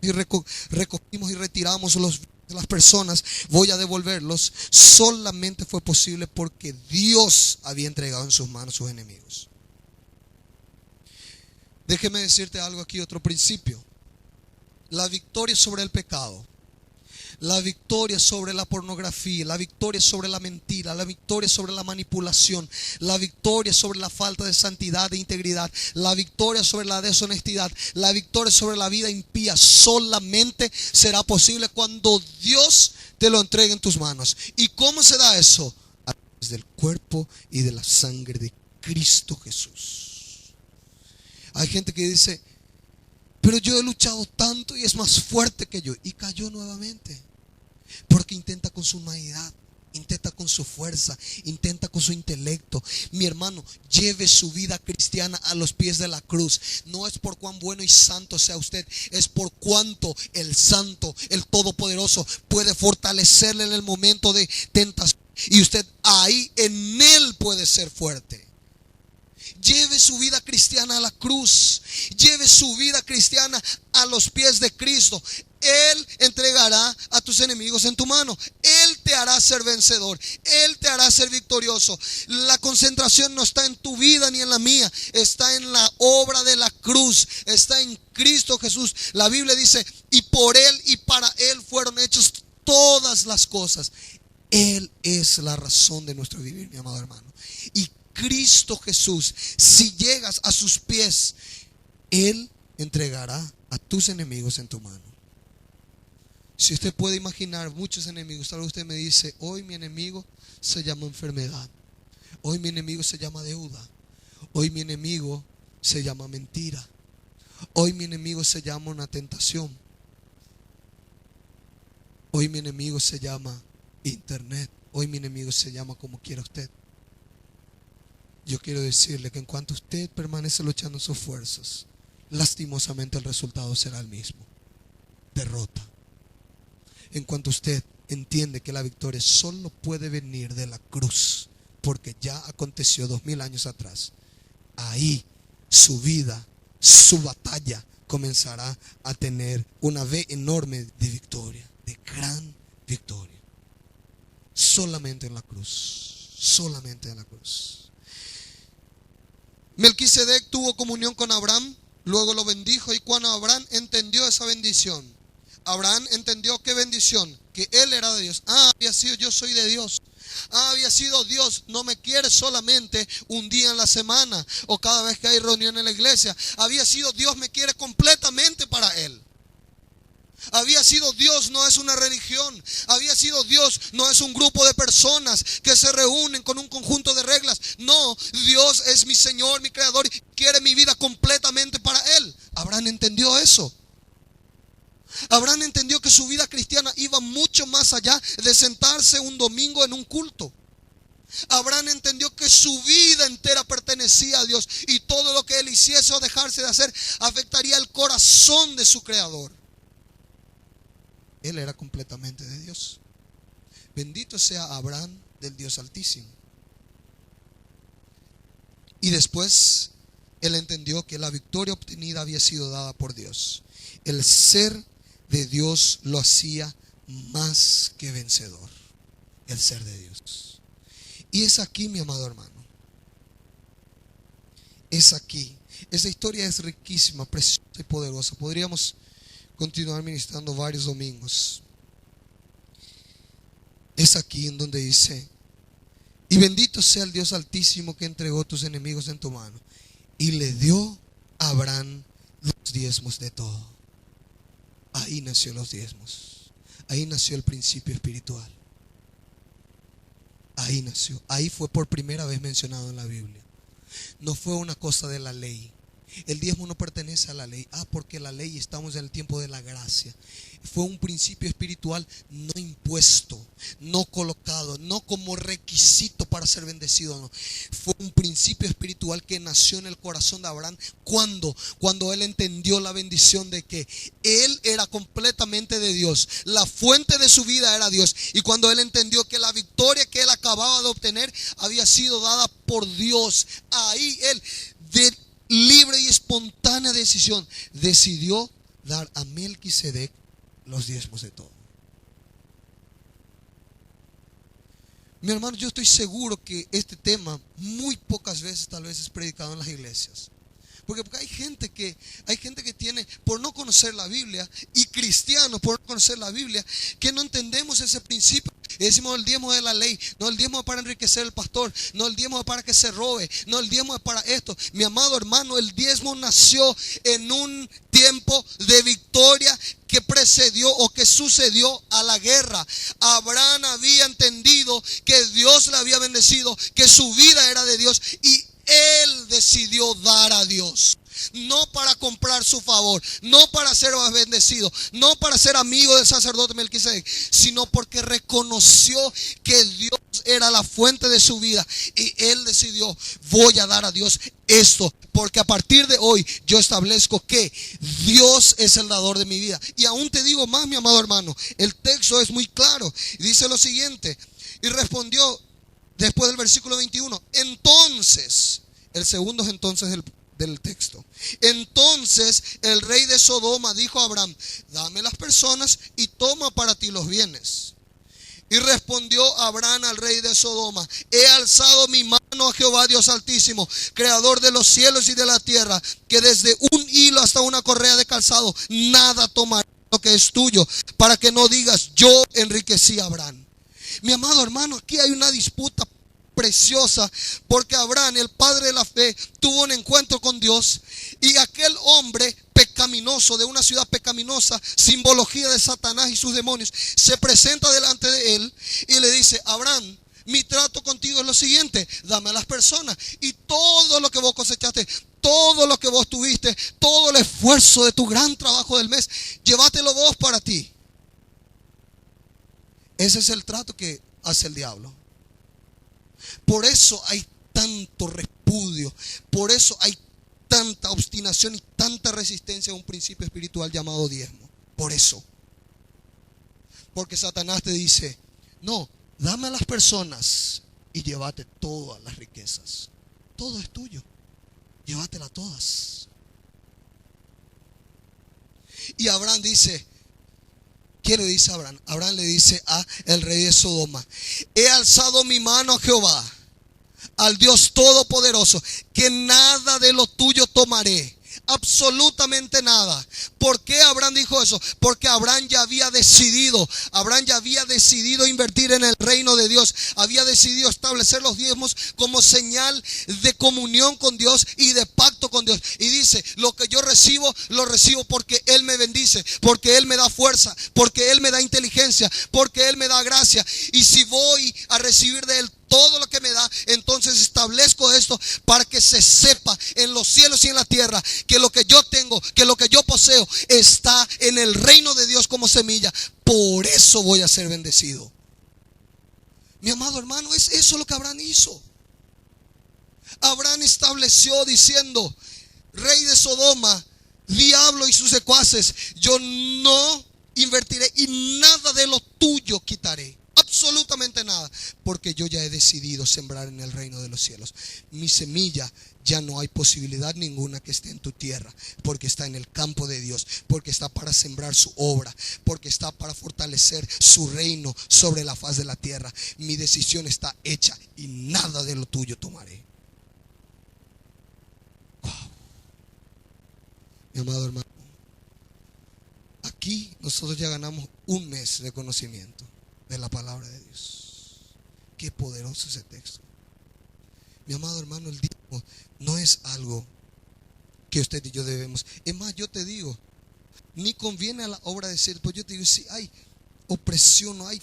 y recogimos y retiramos las personas, voy a devolverlos. Solamente fue posible porque Dios había entregado en sus manos sus enemigos. Déjeme decirte algo aquí, otro principio. La victoria sobre el pecado, la victoria sobre la pornografía, la victoria sobre la mentira, la victoria sobre la manipulación, la victoria sobre la falta de santidad e integridad, la victoria sobre la deshonestidad, la victoria sobre la vida impía, solamente será posible cuando Dios te lo entregue en tus manos. ¿Y cómo se da eso? A través del cuerpo y de la sangre de Cristo Jesús. Hay gente que dice: pero yo he luchado tanto y es más fuerte que yo. Y cayó nuevamente. Porque intenta con su humanidad, intenta con su fuerza, intenta con su intelecto. Mi hermano, lleve su vida cristiana a los pies de la cruz. No es por cuán bueno y santo sea usted, es por cuánto el santo, el todopoderoso, puede fortalecerle en el momento de tentación. Y usted ahí en él puede ser fuerte. Lleve su vida cristiana a la cruz. Lleve su vida cristiana a los pies de Cristo. Él entregará a tus enemigos en tu mano. Él te hará ser vencedor. Él te hará ser victorioso. La concentración no está en tu vida ni en la mía. Está en la obra de la cruz. Está en Cristo Jesús. La Biblia dice: y por Él y para Él fueron hechas todas las cosas. Él es la razón de nuestro vivir, mi amado hermano. Y Cristo Jesús, si llegas a sus pies, Él entregará a tus enemigos en tu mano. Si usted puede imaginar muchos enemigos, tal vez usted me dice: hoy mi enemigo se llama enfermedad, hoy mi enemigo se llama deuda, hoy mi enemigo se llama mentira, hoy mi enemigo se llama una tentación, hoy mi enemigo se llama internet. Hoy mi enemigo se llama como quiera usted. Yo quiero decirle que en cuanto usted permanece luchando sus fuerzas, lastimosamente el resultado será el mismo: derrota. En cuanto usted entiende que la victoria solo puede venir de la cruz, porque ya aconteció 2000 años atrás, ahí su vida, su batalla comenzará a tener una V enorme de victoria, de gran victoria. Solamente en la cruz, solamente en la cruz. Melquisedec tuvo comunión con Abraham, luego lo bendijo, y cuando Abraham entendió esa bendición, Abraham entendió qué bendición, que él era de Dios. Había sido yo soy de Dios. Había sido Dios no me quiere solamente un día en la semana o cada vez que hay reunión en la iglesia. Había sido Dios me quiere completamente para Él. Había sido Dios no es una religión. Había sido Dios no es un grupo de personas que se reúnen con un conjunto de reglas. No, Dios es mi Señor, mi Creador, y quiere mi vida completamente para Él. Abraham entendió eso. Abraham entendió que su vida cristiana iba mucho más allá de sentarse un domingo en un culto. Abraham entendió que su vida entera pertenecía a Dios, y todo lo que él hiciese o dejarse de hacer afectaría el corazón de su Creador. Él era completamente de Dios. Bendito sea Abraham del Dios Altísimo. Y después él entendió que la victoria obtenida había sido dada por Dios. El ser de Dios lo hacía más que vencedor. El ser de Dios. Y es aquí, mi amado hermano. Es aquí. Esa historia es riquísima, preciosa y poderosa. Podríamos continuar ministrando varios domingos. Es aquí en donde dice: y bendito sea el Dios Altísimo que entregó tus enemigos en tu mano. Y le dio a Abraham los diezmos de todo. Ahí nació los diezmos. Ahí nació el principio espiritual. Ahí nació. Ahí fue por primera vez mencionado en la Biblia. No fue una cosa de la ley. El diezmo no pertenece a la ley. Porque la ley, estamos en el tiempo de la gracia. Fue un principio espiritual no impuesto, no colocado, no como requisito para ser bendecido, no. Fue un principio espiritual que nació en el corazón de Abraham cuando él entendió la bendición de que él era completamente de Dios. La fuente de su vida era Dios. Y cuando él entendió que la victoria que él acababa de obtener había sido dada por Dios, ahí él, de libre y espontánea decisión, decidió dar a Melquisedec los diezmos de todo. Mi hermano, yo estoy seguro que este tema muy pocas veces tal vez es predicado en las iglesias. Porque hay gente que tiene, por no conocer la Biblia, y cristianos por no conocer la Biblia, que no entendemos ese principio. Y decimos: el diezmo de la ley, no, el diezmo es para enriquecer al pastor, no, el diezmo es para que se robe, no, el diezmo es para esto. Mi amado hermano, el diezmo nació en un tiempo de victoria que precedió o que sucedió a la guerra. Abraham había entendido que Dios le había bendecido, que su vida era de Dios, y él decidió dar a Dios. No para comprar su favor, no para ser bendecido, no para ser amigo del sacerdote Melquisedec, sino porque reconoció que Dios era la fuente de su vida. Y él decidió: voy a dar a Dios esto, porque a partir de hoy yo establezco que Dios es el dador de mi vida. Y aún te digo más, mi amado hermano, el texto es muy claro. Dice lo siguiente: y respondió, después del versículo 21, entonces, el segundo es entonces del texto. Entonces el rey de Sodoma dijo a Abraham: dame las personas y toma para ti los bienes. Y respondió Abraham al rey de Sodoma: he alzado mi mano a Jehová Dios Altísimo, creador de los cielos y de la tierra, que desde un hilo hasta una correa de calzado nada tomará lo que es tuyo, para que no digas: yo enriquecí a Abraham. Mi amado hermano, aquí hay una disputa preciosa, porque Abraham, el padre de la fe, tuvo un encuentro con Dios, y aquel hombre pecaminoso, de una ciudad pecaminosa, simbología de Satanás y sus demonios, se presenta delante de él y le dice: Abraham, mi trato contigo es lo siguiente: dame a las personas y todo lo que vos cosechaste, todo lo que vos tuviste, todo el esfuerzo de tu gran trabajo del mes, llévatelo vos para ti. Ese es el trato que hace el diablo. Por eso hay tanto repudio, por eso hay tanta obstinación y tanta resistencia a un principio espiritual llamado diezmo. Por eso. Porque Satanás te dice, no, dame a las personas y llévate todas las riquezas. Todo es tuyo, llévatelas todas. Y Abraham dice, ¿qué le dice a Abraham? Abraham le dice a el rey de Sodoma: he alzado mi mano a Jehová, al Dios Todopoderoso, que nada de lo tuyo tomaré. Absolutamente nada. ¿Por qué Abraham dijo eso? Porque Abraham ya había decidido invertir en el reino de Dios. Había decidido establecer los diezmos como señal de comunión con Dios y de pacto con Dios. Y dice, lo que yo recibo, lo recibo porque Él me bendice, porque Él me da fuerza, porque Él me da inteligencia, porque Él me da gracia. Y si voy a recibir de Él todo lo que me da, entonces establezco esto para que se sepa en los cielos y en la tierra que lo que yo tengo, que lo que yo poseo está en el reino de Dios como semilla. Por eso voy a ser bendecido. Mi amado hermano, es eso lo que Abraham hizo. Abraham estableció diciendo: rey de Sodoma, diablo y sus secuaces, yo no invertiré y nada de lo tuyo quitaré. Absolutamente nada, porque yo ya he decidido sembrar en el reino de los cielos. Mi semilla ya no hay posibilidad ninguna que esté en tu tierra, porque está en el campo de Dios, porque está para sembrar su obra, porque está para fortalecer su reino sobre la faz de la tierra. Mi decisión está hecha y nada de lo tuyo tomaré. Wow. Mi amado hermano, aquí nosotros ya ganamos un mes de conocimiento de la palabra de Dios. Qué poderoso ese texto. Mi amado hermano, el diezmo no es algo que usted y yo debemos. Es más, yo te digo, ni conviene a la obra decir, pues yo te digo, si hay opresión, no hay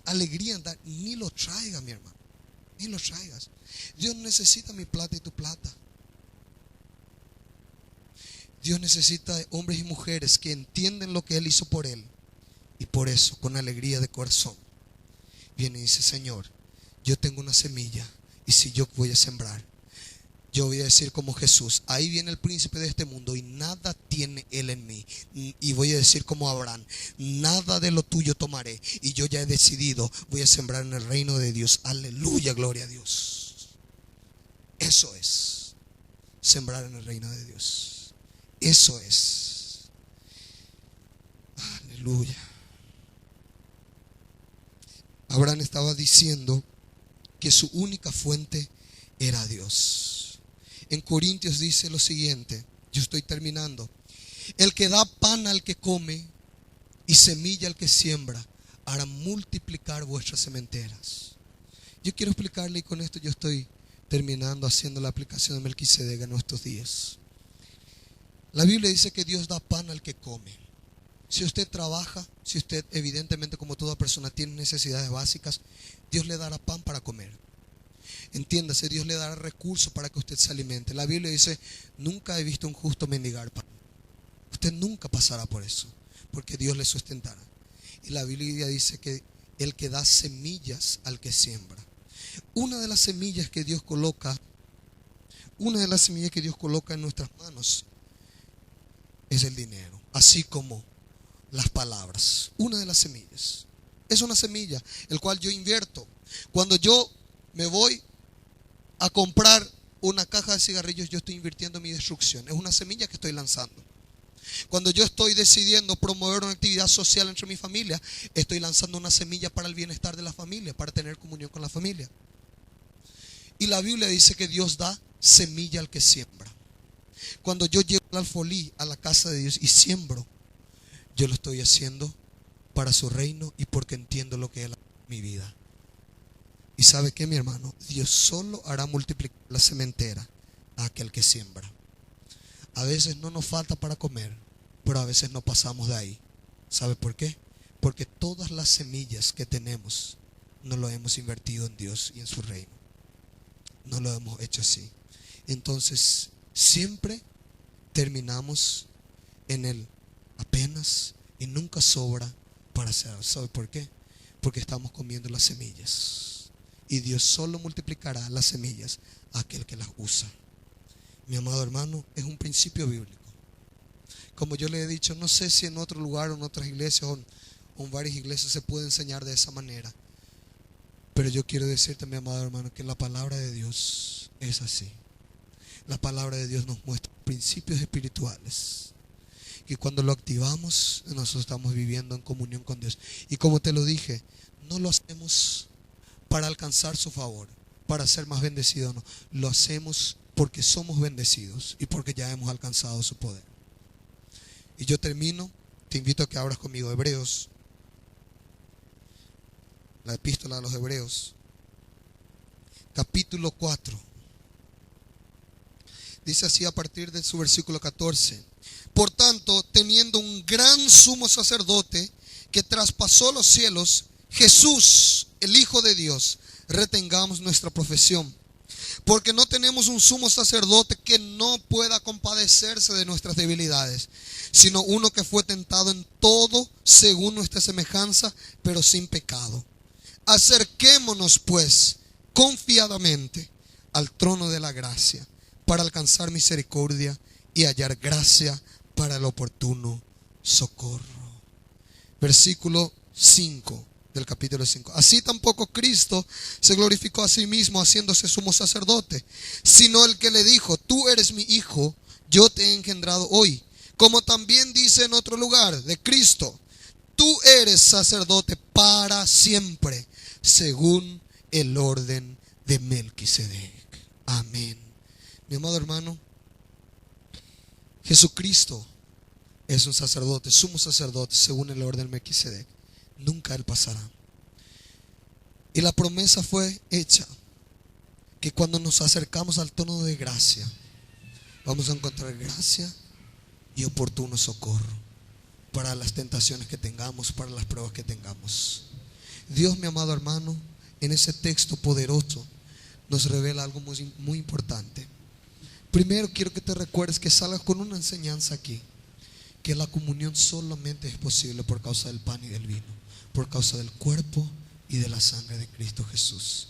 alegría en dar, ni lo traigas, mi hermano, ni lo traigas. Dios necesita mi plata y tu plata. Dios necesita hombres y mujeres que entienden lo que Él hizo por Él. Y por eso, con alegría de corazón, viene y dice: Señor, yo tengo una semilla, y si yo voy a sembrar, yo voy a decir como Jesús: ahí viene el príncipe de este mundo y nada tiene él en mí. Y voy a decir como Abraham: nada de lo tuyo tomaré. Y yo ya he decidido, voy a sembrar en el reino de Dios. Aleluya, gloria a Dios. Eso es sembrar en el reino de Dios. Eso es. Aleluya. Abraham estaba diciendo que su única fuente era Dios. En Corintios dice lo siguiente, yo estoy terminando: el que da pan al que come y semilla al que siembra, hará multiplicar vuestras sementeras. Yo quiero explicarle, y con esto yo estoy terminando, haciendo la aplicación de Melquisedec en nuestros días. La Biblia dice que Dios da pan al que come. Si usted trabaja, si usted evidentemente como toda persona tiene necesidades básicas, Dios le dará pan para comer. Entiéndase, Dios le dará recursos para que usted se alimente. La Biblia dice: nunca he visto un justo mendigar pan. Usted nunca pasará por eso, porque Dios le sustentará. Y la Biblia dice que el que da semillas al que siembra. Una de las semillas que Dios coloca en nuestras manos es el dinero, así como las palabras. Una de las semillas es una semilla, el cual yo invierto. Cuando yo me voy a comprar una caja de cigarrillos, yo estoy invirtiendo mi destrucción. Es una semilla que estoy lanzando. Cuando yo estoy decidiendo promover una actividad social entre mi familia, estoy lanzando una semilla para el bienestar de la familia, para tener comunión con la familia. Y la Biblia dice que Dios da semilla al que siembra. Cuando yo llevo el alfolí a la casa de Dios y siembro, yo lo estoy haciendo para su reino y porque entiendo lo que es mi vida. ¿Y sabe qué, mi hermano? Dios solo hará multiplicar la sementera a aquel que siembra. A veces no nos falta para comer, pero a veces no pasamos de ahí. ¿Sabe por qué? Porque todas las semillas que tenemos no lo hemos invertido en Dios y en su reino. No lo hemos hecho así. Entonces, siempre terminamos en el apenas y nunca sobra para hacer. ¿Sabe por qué? Porque estamos comiendo las semillas. Y Dios solo multiplicará las semillas a aquel que las usa. Mi amado hermano, es un principio bíblico. Como yo le he dicho, no sé si en otro lugar o en otras iglesias o en varias iglesias se puede enseñar de esa manera. Pero yo quiero decirte, mi amado hermano, que la palabra de Dios es así. La palabra de Dios nos muestra principios espirituales. Y cuando lo activamos, nosotros estamos viviendo en comunión con Dios. Y como te lo dije, no lo hacemos para alcanzar su favor, para ser más bendecidos, no. Lo hacemos porque somos bendecidos y porque ya hemos alcanzado su poder. Y yo termino, te invito a que abras conmigo Hebreos, la epístola a los Hebreos, capítulo 4. Dice así a partir de su versículo 14. Por tanto, teniendo un gran sumo sacerdote que traspasó los cielos, Jesús, el Hijo de Dios, retengamos nuestra profesión. Porque no tenemos un sumo sacerdote que no pueda compadecerse de nuestras debilidades, sino uno que fue tentado en todo según nuestra semejanza, pero sin pecado. Acerquémonos pues confiadamente al trono de la gracia para alcanzar misericordia y hallar gracia para el oportuno socorro. Versículo 5 del capítulo 5. Así tampoco Cristo se glorificó a sí mismo haciéndose sumo sacerdote, sino el que le dijo: tú eres mi hijo, yo te he engendrado hoy. Como también dice en otro lugar de Cristo: tú eres sacerdote para siempre, según el orden de Melquisedec. Amén. Mi amado hermano, Jesucristo es un sacerdote, sumo sacerdote, según el orden de Melquisedec. Nunca Él pasará. Y la promesa fue hecha, que cuando nos acercamos al trono de gracia, vamos a encontrar gracia y oportuno socorro para las tentaciones que tengamos, para las pruebas que tengamos. Dios, mi amado hermano, en ese texto poderoso nos revela algo muy importante. Primero quiero que te recuerdes, que salgas con una enseñanza aquí, que la comunión solamente es posible por causa del pan y del vino, por causa del cuerpo y de la sangre de Cristo Jesús.